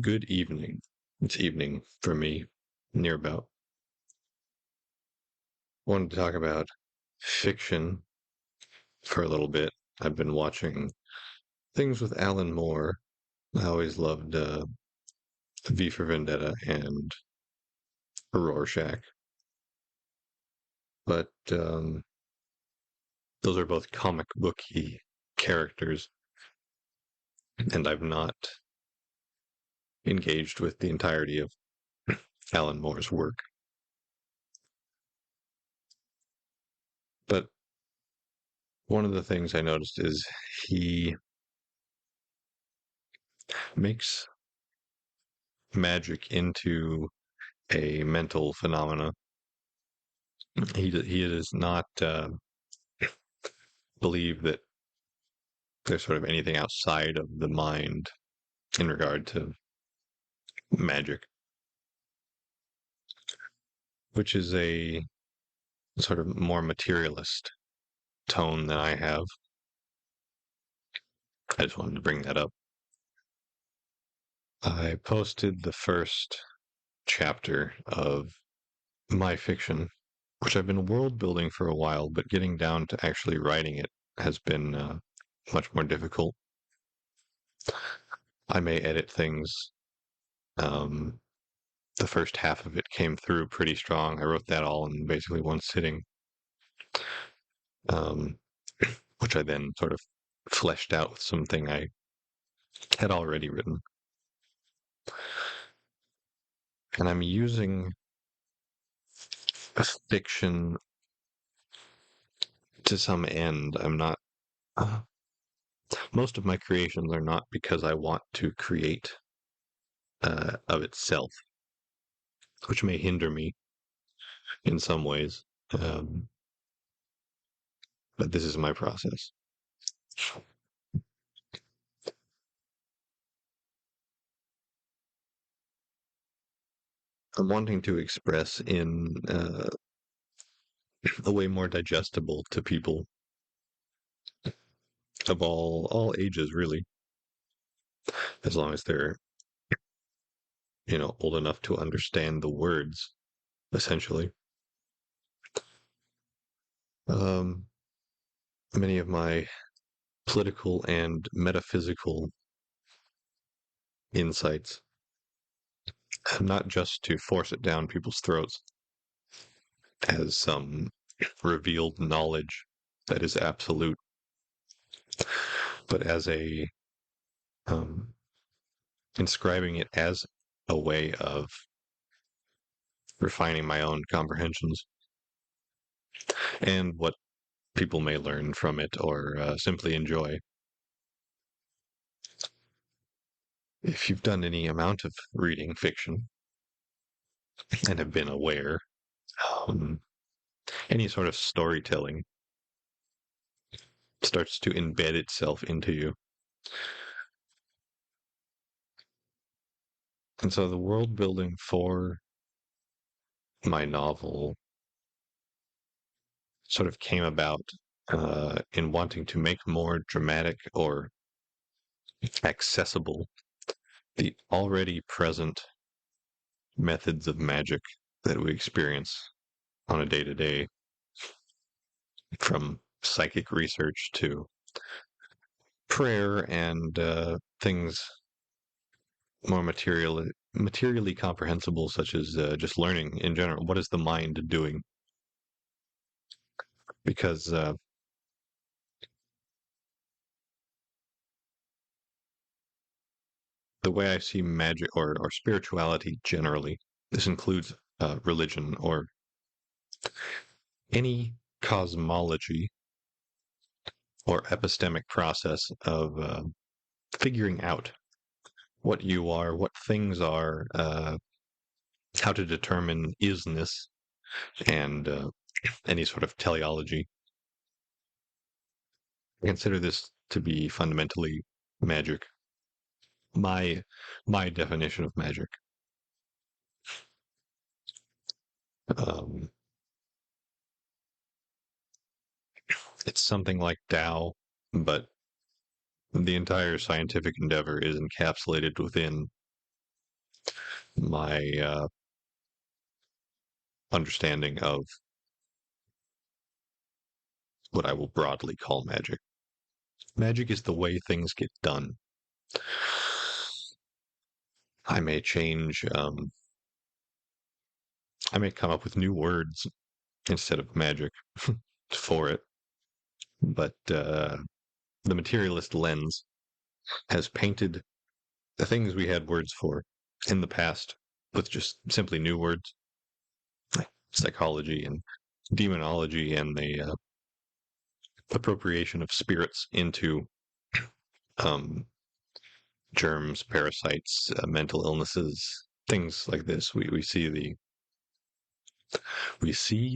Good evening. It's evening for me, near about. Wanted to talk about fiction for a little bit. I've been watching things with Alan Moore. I always loved V for Vendetta and Rorschach, but those are both comic booky characters, and I've not engaged with the entirety of Alan Moore's work. But one of the things I noticed is he makes magic into a mental phenomena. He does not believe that there's sort of anything outside of the mind in regard to magic, which is a sort of more materialist tone than I have. I just wanted to bring that up. I posted the first chapter of my fiction, which I've been world building for a while, but getting down to actually writing it has been much more difficult. I may edit things. Um, the first half of it came through pretty strong. I wrote that all in basically one sitting, um, which I then sort of fleshed out with something I had already written. And I'm using a fiction to some end. I'm not, uh, most of my creations are not because I want to create of itself, which may hinder me in some ways. Um, but this is my process. I'm wanting to express in a way more digestible to people of all ages, really, as long as they're old enough to understand the words, essentially. Um, Many of my political and metaphysical insights, not just to force it down people's throats as some revealed knowledge that is absolute, but as a um, inscribing it as a way of refining my own comprehensions and what people may learn from it or simply enjoy. If you've done any amount of reading fiction and have been aware, um, any sort of storytelling starts to embed itself into you. And so the world building for my novel sort of came about in wanting to make more dramatic or accessible the already present methods of magic that we experience on a day to day, from psychic research to prayer and things more materially comprehensible, such as just learning in general. What is the mind doing? Because the way I see magic or spirituality generally, this includes religion or any cosmology or epistemic process of figuring out what you are, what things are, how to determine isness, and any sort of teleology. I consider this to be fundamentally magic. My my definition of magic. Um, it's something like Tao, but the entire scientific endeavor is encapsulated within my understanding of what I will broadly call magic. Magic is the way things get done. I may change, I may come up with new words instead of magic for it, but the materialist lens has painted the things we had words for in the past with just simply new words like psychology and demonology and the appropriation of spirits into um, germs, parasites, mental illnesses, things like this. We see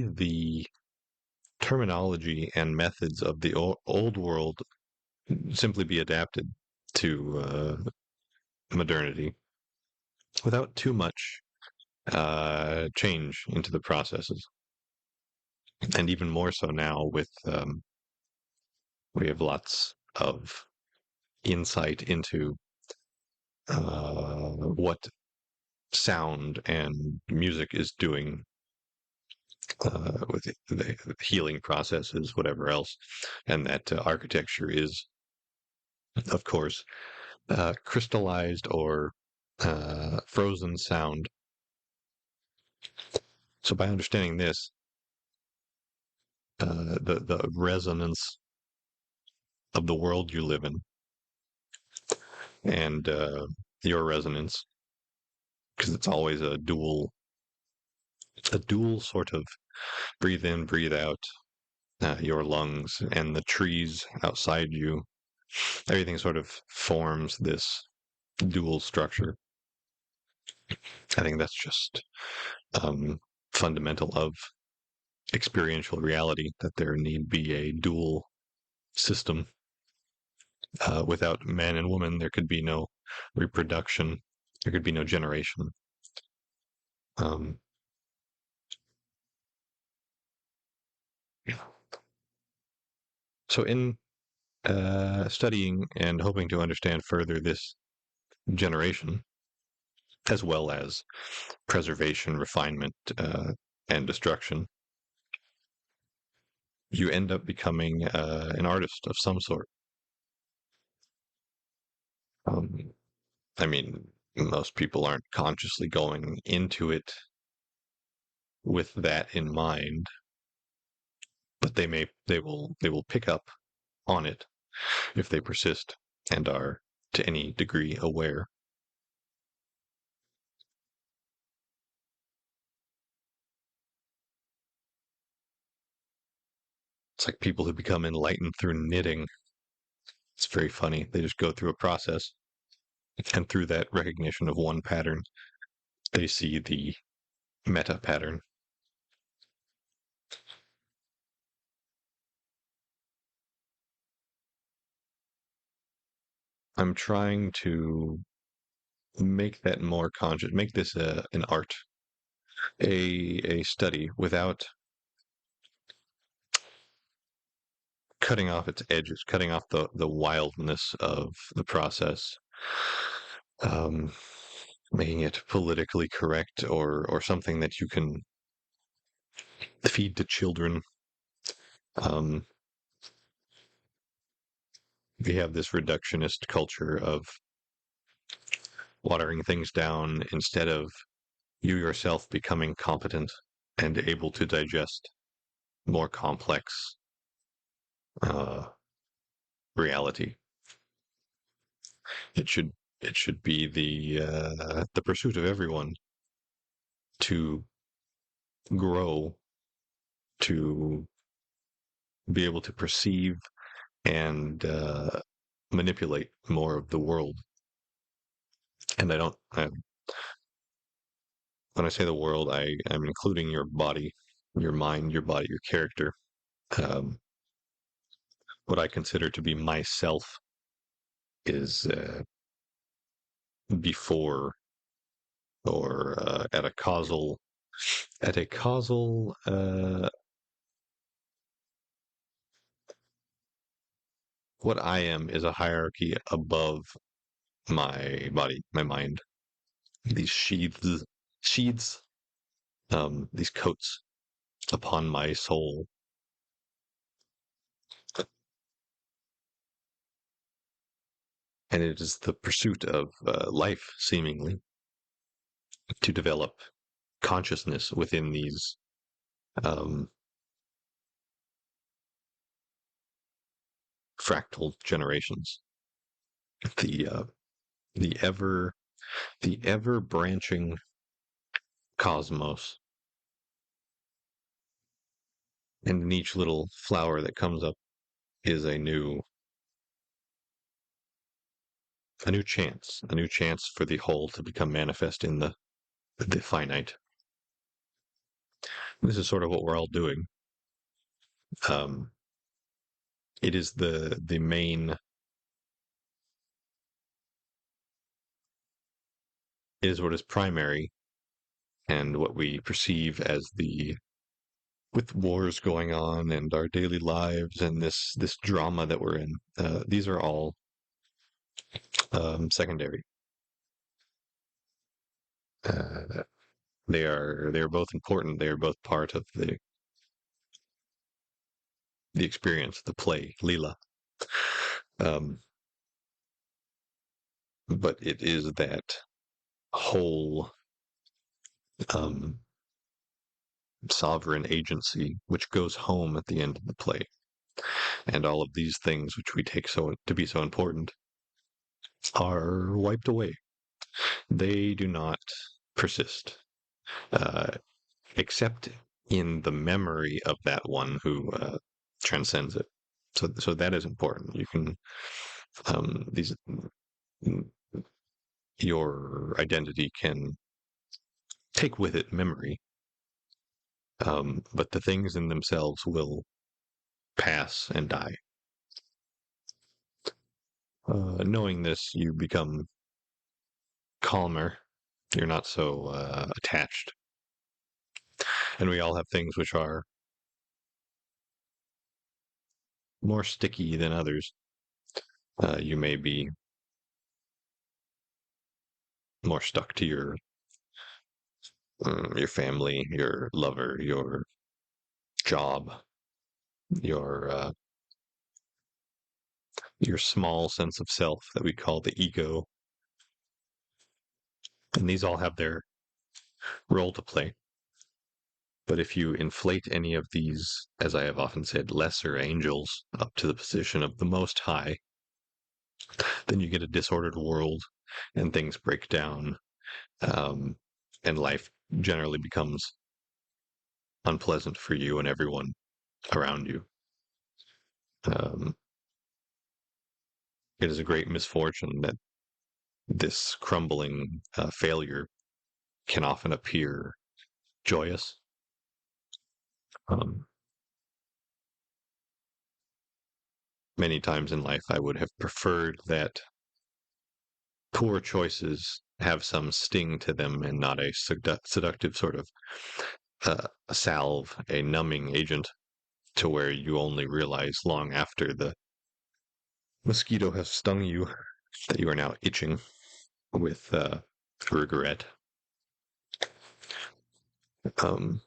the terminology and methods of the old world simply be adapted to modernity without too much change into the processes. And even more so now with we have lots of insight into what sound and music is doing with the healing processes, whatever else, and that architecture is, of course, crystallized or frozen sound. So by understanding this, the resonance of the world you live in and your resonance, because it's always a dual sort of breathe in, breathe out, your lungs and the trees outside you. Everything sort of forms this dual structure. I think that's just fundamental of experiential reality that there need be a dual system. Without man and woman, there could be no reproduction. There could be no generation. Um, so, in studying and hoping to understand further this generation, as well as preservation, refinement, and destruction, you end up becoming an artist of some sort. Um, I mean, most people aren't consciously going into it with that in mind, but they will pick up on it if they persist and are to any degree aware. It's like people who become enlightened through knitting. It's very funny. They just go through a process, and through that recognition of one pattern, they see the meta pattern. I'm trying to make that more conscious, make this an art, a study without cutting off its edges, cutting off the wildness of the process, um, making it politically correct or something that you can feed to children. Um, we have this reductionist culture of watering things down instead of you yourself becoming competent and able to digest more complex uh, reality. It should it should be the pursuit of everyone to grow, to be able to perceive and manipulate more of the world. And I don't. When I say the world, I'm including your body, your mind, your body, your character. Um, what I consider to be myself is before or at a causal. What I am is a hierarchy above my body, my mind. these sheaths, these coats upon my soul, and it is the pursuit of life, seemingly, to develop consciousness within these um, fractal generations. The the ever the ever branching cosmos, and in each little flower that comes up is a new chance for the whole to become manifest in the finite. This is sort of what we're all doing. Um, it is the main. It is what is primary, and what we perceive as the with wars going on and our daily lives and this drama that we're in. These are all secondary. Uh, they are both important. They are both part of the experience, the play, Leela. Um, but it is that whole um, sovereign agency which goes home at the end of the play, and all of these things which we take so to be so important are wiped away. They do not persist, uh, except in the memory of that one who transcends it. So that is important. You can these your identity can take with it memory, but the things in themselves will pass and die. Knowing this, you become calmer. You're not so attached. And we all have things which are more sticky than others. You may be more stuck to your family, your lover, your job, your your small sense of self that we call the ego, and these all have their role to play. But if you inflate any of these, as I have often said, lesser angels up to the position of the Most High, then you get a disordered world, and things break down, um, and life generally becomes unpleasant for you and everyone around you. Um, it is a great misfortune that this crumbling failure can often appear joyous. Um, Many times in life, I would have preferred that poor choices have some sting to them and not a seductive sort of a salve, a numbing agent, to where you only realize long after the mosquito has stung you that you are now itching with regret. Um,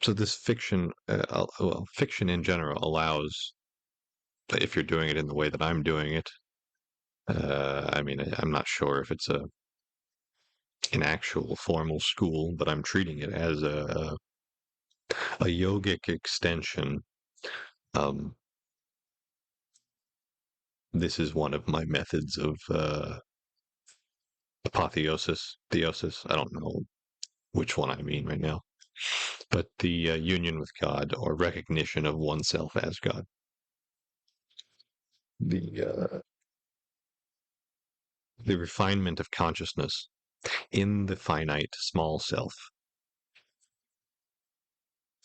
so this fiction, well, fiction in general allows, if you're doing it in the way that I'm doing it, I mean, I'm not sure if it's an actual formal school, but I'm treating it as a yogic extension. Um, this is one of my methods of apotheosis, theosis. I don't know which one I mean right now, but the union with God or recognition of oneself as God. The the refinement of consciousness in the finite small self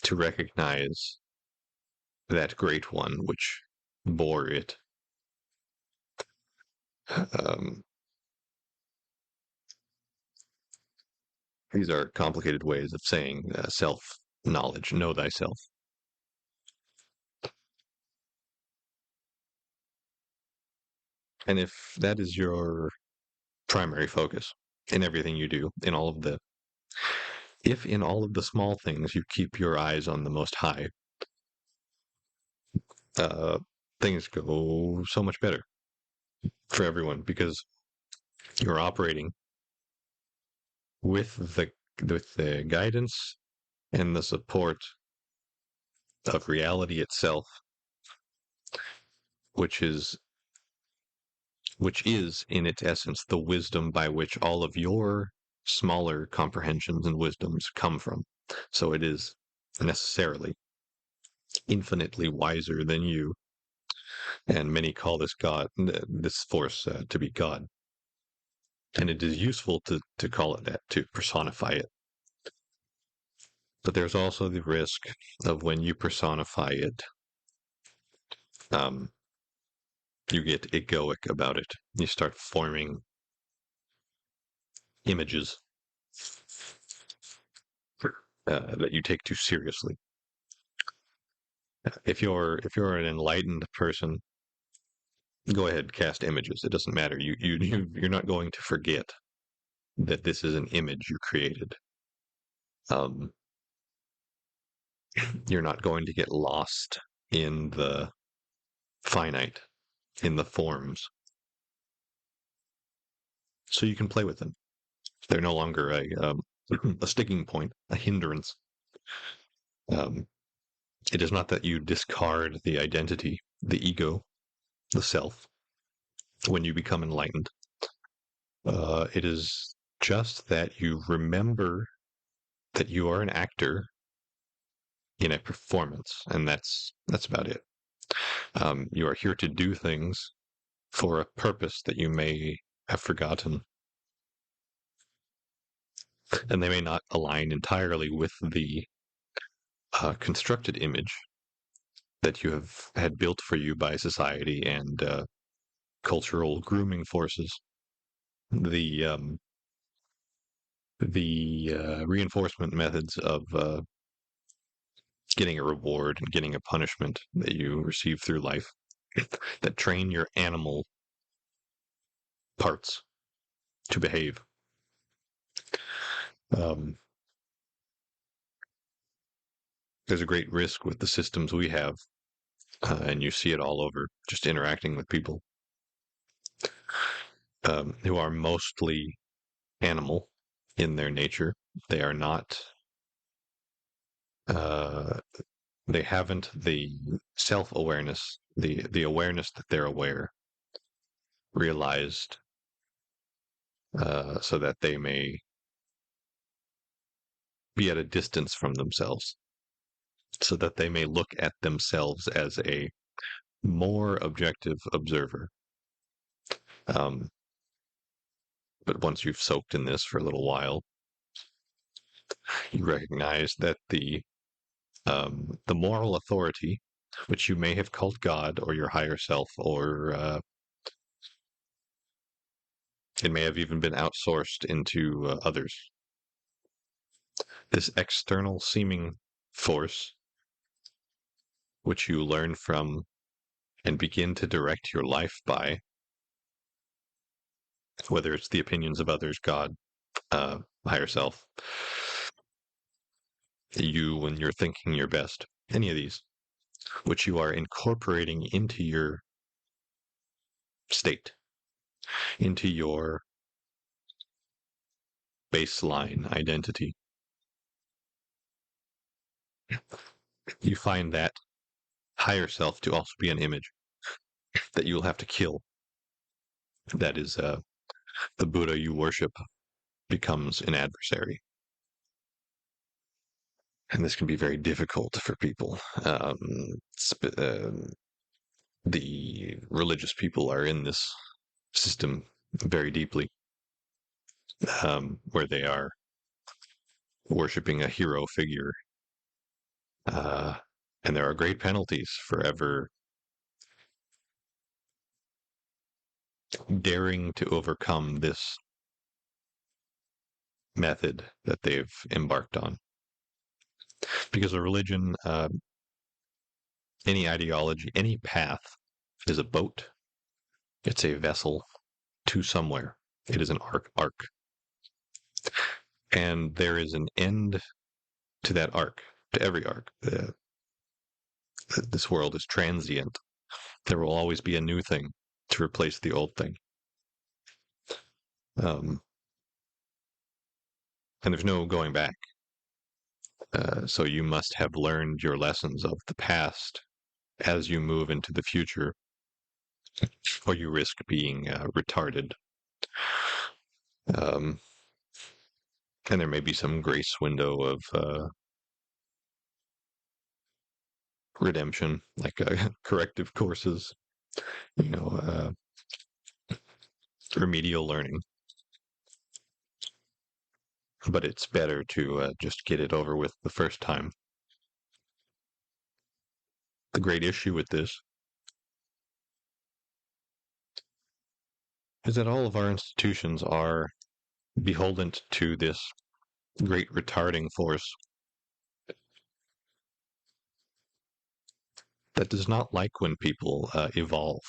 to recognize that great one which bore it. Um, these are complicated ways of saying self knowledge. Know thyself. And if that is your primary focus in everything you do, in all of the, if in all of the small things you keep your eyes on the Most High, uh, things go so much better for everyone because you're operating with the guidance and the support of reality itself, which is which is in its essence the wisdom by which all of your smaller comprehensions and wisdoms come from. So it is necessarily infinitely wiser than you, and many call this God, this force, to be God. And it is useful to call it that, to personify it. But there's also the risk of when you personify it, um, you get egoic about it. You start forming images that you take too seriously. If you're an enlightened person, go ahead, cast images. It doesn't matter. You're not going to forget that this is an image you created. Um, you're not going to get lost in the finite, in the forms. So you can play with them. They're no longer a sticking point, a hindrance. Um, it is not that you discard the identity, the ego, the self, when you become enlightened. It is just that you remember that you are an actor in a performance, and that's about it. You are here to do things for a purpose that you may have forgotten, and they may not align entirely with the constructed image that you have had built for you by society and cultural grooming forces. The reinforcement methods of getting a reward and getting a punishment that you receive through life that train your animal parts to behave. Um, there's a great risk with the systems we have, and you see it all over just interacting with people who are mostly animal in their nature. They are not. Uh, they haven't the self-awareness, the awareness that they're aware, realized, so that they may be at a distance from themselves, so that they may look at themselves as a more objective observer. Um, but once you've soaked in this for a little while, you recognize that the moral authority, which you may have called God or your higher self, or it may have even been outsourced into others. This external seeming force, which you learn from and begin to direct your life by, whether it's the opinions of others, God, higher self, you when you're thinking your best, any of these, which you are incorporating into your state, into your baseline identity. You find that higher self to also be an image that you will have to kill. That is, the Buddha you worship becomes an adversary. And this can be very difficult for people. The religious people are in this system very deeply, where they are worshiping a hero figure. Uh, and there are great penalties for ever daring to overcome this method that they've embarked on. Because a religion, any ideology, any path is a boat, It's a vessel to somewhere. It is an arc, and there is an end to that arc, to every arc. This world is transient. There will always be a new thing to replace the old thing. Um, and there's no going back. So you must have learned your lessons of the past as you move into the future, or you risk being retarded. Um, and there may be some grace window of redemption, like corrective courses, you know, remedial learning. But it's better to just get it over with the first time. The great issue with this is that all of our institutions are beholden to this great retarding force that does not like when people evolve.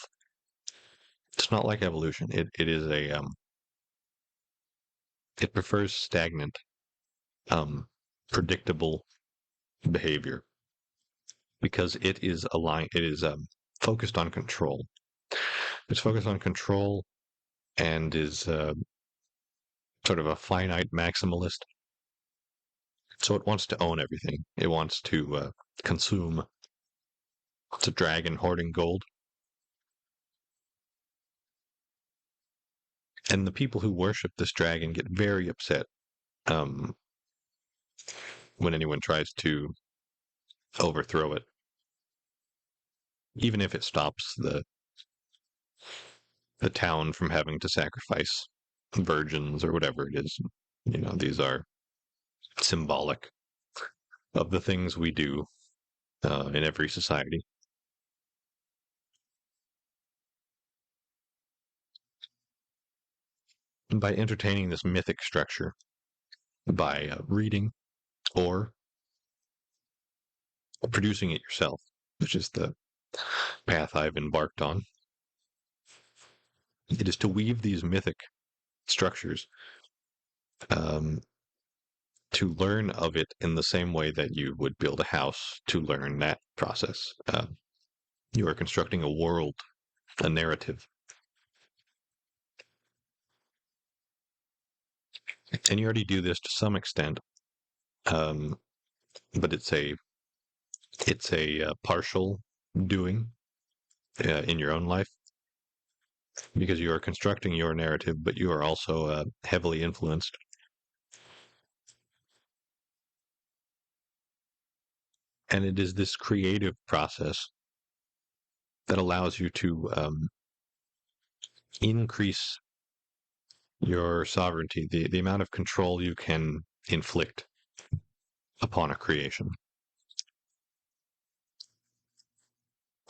It's not like evolution. It is a it prefers stagnant, um, predictable behavior because it is aligned. It is focused on control. It's focused on control and is sort of a finite maximalist. So it wants to own everything. It wants to consume. It's a dragon hoarding gold. And the people who worship this dragon get very upset um, when anyone tries to overthrow it, even if it stops the town from having to sacrifice virgins or whatever it is. You know, these are symbolic of the things we do in every society. And by entertaining this mythic structure, by reading or producing it yourself, which is the path I've embarked on, it is to weave these mythic structures um, to learn of it in the same way that you would build a house to learn that process. You are constructing a world, a narrative. And you already do this to some extent, um, but it's a partial doing in your own life because you are constructing your narrative, but you are also heavily influenced. And it is this creative process that allows you to increase your sovereignty, the amount of control you can inflict upon a creation.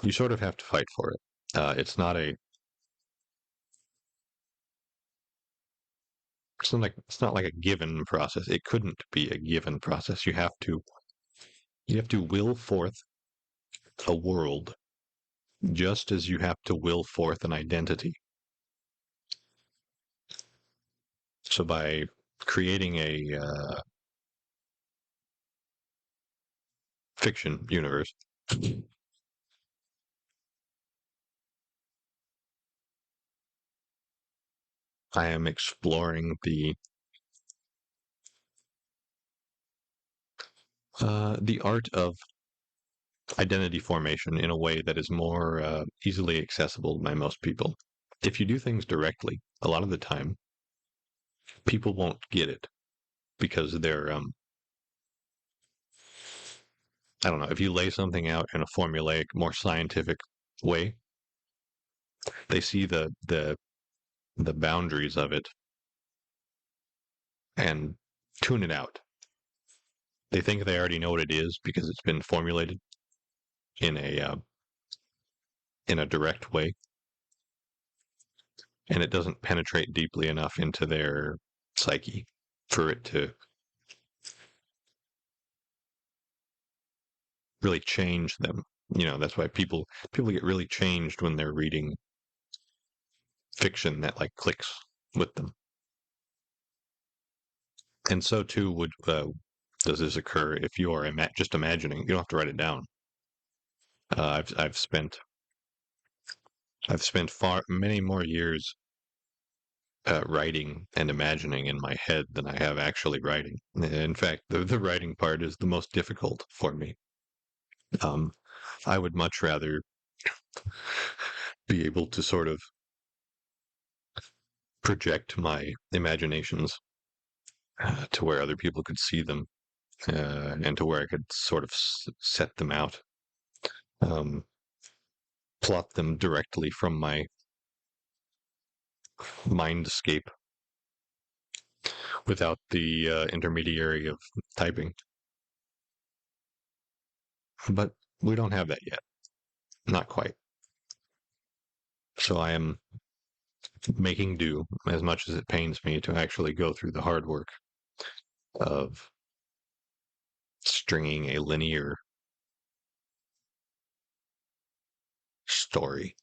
You sort of have to fight for it. It's not like a given process. It couldn't be a given process. You have to will forth a world just as you have to will forth an identity. So by creating a fiction universe, I am exploring the art of identity formation in a way that is more easily accessible by most people. If you do things directly, a lot of the time, people won't get it because they're I don't know, if you lay something out in a formulaic, more scientific way, they see the boundaries of it and tune it out. They think they already know what it is because it's been formulated in a direct way, and it doesn't penetrate deeply enough into their psyche for it to really change them. That's why people get really changed when they're reading fiction that like clicks with them. And so too would does this occur if you are just imagining. You don't have to write it down. I've spent far many more years writing and imagining in my head than I have actually writing. In fact, the writing part is the most difficult for me. Um, I would much rather be able to sort of project my imaginations to where other people could see them and to where I could sort of set them out, um, plot them directly from my mindscape without the intermediary of typing. But we don't have that yet. Not quite. So I am making do as much as it pains me to actually go through the hard work of stringing a linear story